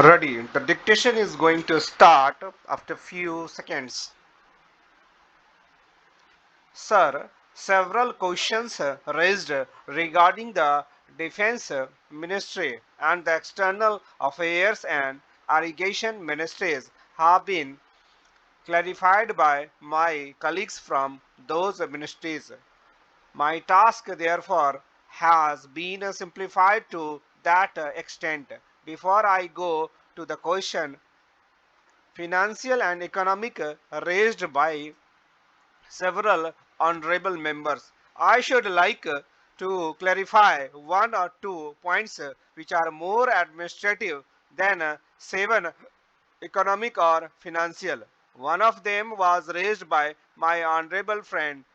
Ready. The dictation is going to start after few seconds. Sir, several questions raised regarding the Defense Ministry and the External Affairs and Irrigation Ministries have been clarified by my colleagues from those ministries. My task, therefore, has been simplified to that extent. Before I go to the question financial and economic raised by several honorable members, I should like to clarify one or two points which are more administrative than seven economic or financial. One of them was raised by my honorable friend.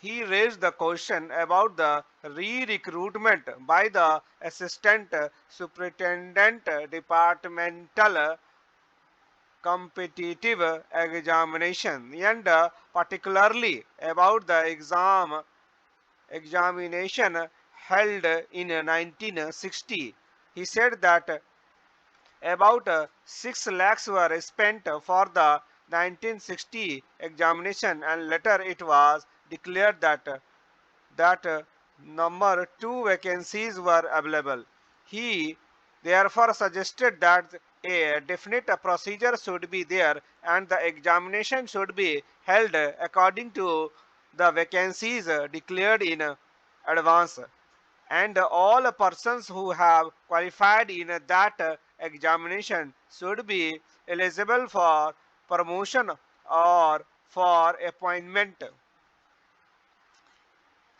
He raised the question about the re-recruitment by the assistant superintendent departmental competitive examination and particularly about the examination held in 1960. He said that about 6 lakhs were spent for the 1960 examination, and later it was declared that number 2 vacancies were available. He therefore suggested that a definite procedure should be there and the examination should be held according to the vacancies declared in advance, and all persons who have qualified in that examination should be eligible for promotion or for appointment.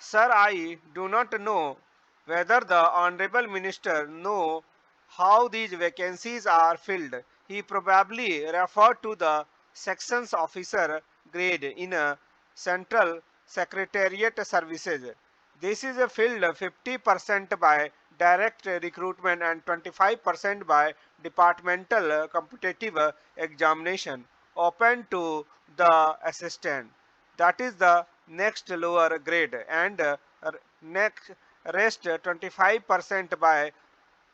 Sir, I do not know whether the Honorable Minister know how these vacancies are filled. He probably referred to the sections officer grade in a central secretariat services. This is filled 50% by direct recruitment and 25% by departmental competitive examination open to the assistant. That is the next lower grade, and next rest 25% by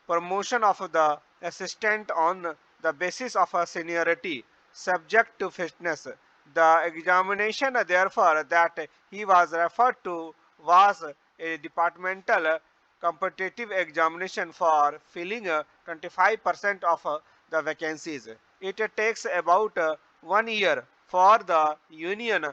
promotion of the assistant on the basis of a seniority subject to fitness. The examination therefore that he was referred to was a departmental competitive examination for filling 25% of the vacancies. It takes about 1 year for the Union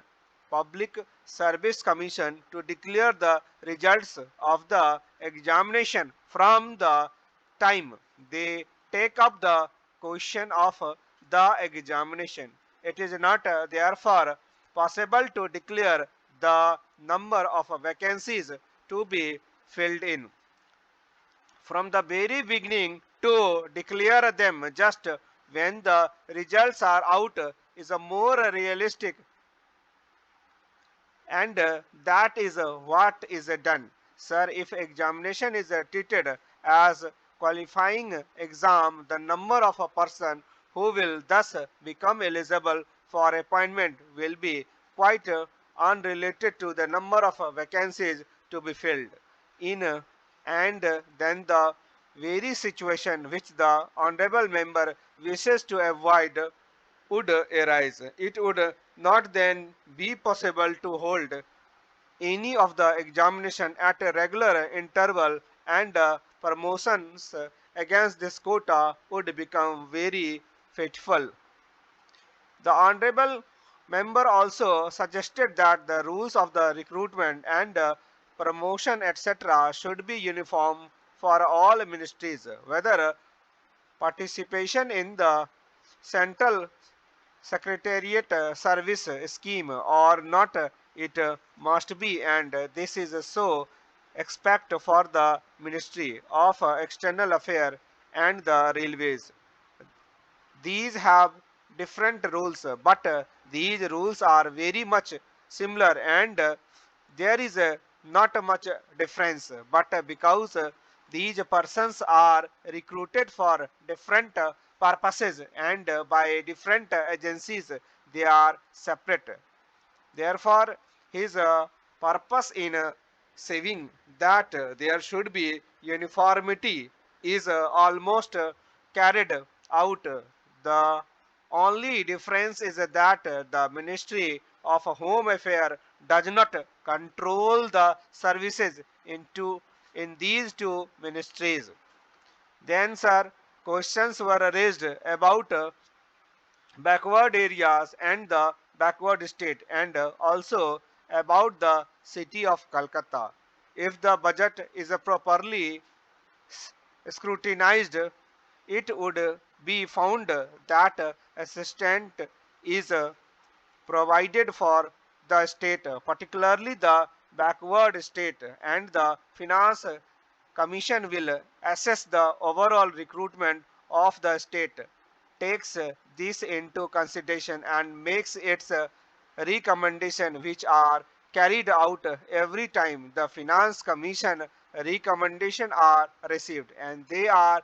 Public Service Commission to declare the results of the examination from the time they take up the question of the examination. It is not therefore possible to declare the number of vacancies to be filled in from the very beginning. To declare them just when the results are out is a more realistic, and that is what is done. Sir, if examination is treated as qualifying exam, the number of a person who will thus become eligible for appointment will be quite unrelated to the number of vacancies to be filled in, and then the very situation which the honorable member wishes to avoid would arise. It would not then be possible to hold any of the examination at a regular interval, and promotions against this quota would become very fateful. The honorable member also suggested that the rules of the recruitment and promotion etc. should be uniform for all ministries, whether participation in the central secretariat service scheme or not. It must be, and this is so expect for the Ministry of External Affairs and the Railways. These have different rules, but these rules are very much similar, and there is not much difference, but because these persons are recruited for different purposes and by different agencies, they are separate. Therefore, his purpose in saving that there should be uniformity is almost carried out. The only difference is that the Ministry of Home Affairs does not control the services in these two ministries. Then, sir, questions were raised about backward areas and the backward state, and also about the city of Calcutta. If the budget is properly scrutinized, it would be found that assistance is provided for the state, particularly the backward state, and the finance commission will assess the overall recruitment of the state, takes this into consideration and makes its recommendation, which are carried out every time the finance commission recommendation are received, and they are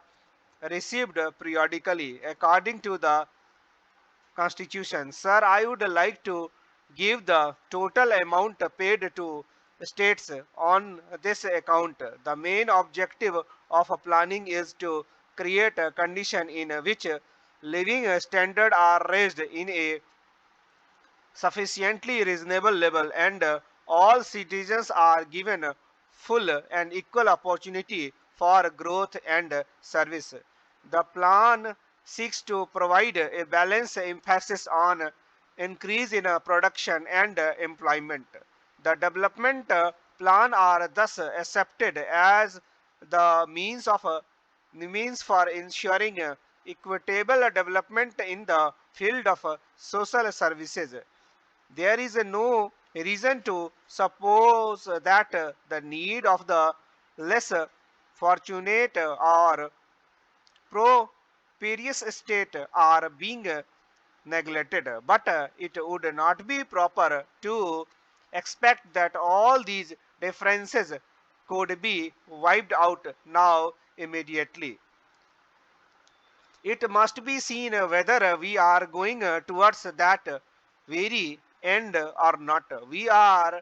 received periodically according to the constitution. Sir, I would like to give the total amount paid to states on this account. The main objective of planning is to create a condition in which living standards are raised in a sufficiently reasonable level, and all citizens are given full and equal opportunity for growth and service. The plan seeks to provide a balanced emphasis on increase in production and employment. The development plan are thus accepted as the means for ensuring equitable development in the field of social services. There is no reason to suppose that the need of the less fortunate or prosperous state are being neglected, but it would not be proper to expect that all these differences could be wiped out now immediately. It must be seen whether we are going towards that very end or not. We are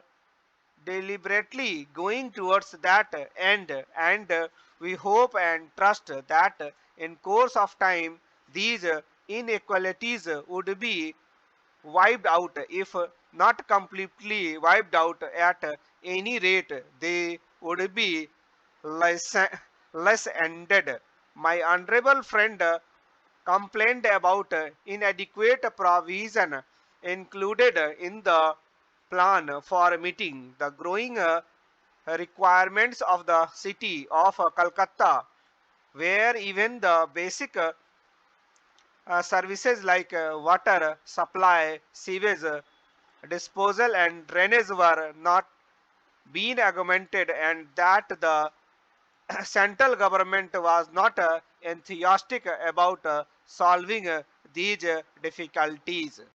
deliberately going towards that end, and we hope and trust that in course of time these inequalities would be wiped out. If not completely wiped out, at any rate they would be less, less ended. My honorable friend complained about inadequate provision included in the plan for meeting the growing requirements of the city of Calcutta, where even the basic services like water supply, sewage disposal, and drainage were not being augmented, and that the central government was not enthusiastic about solving these difficulties.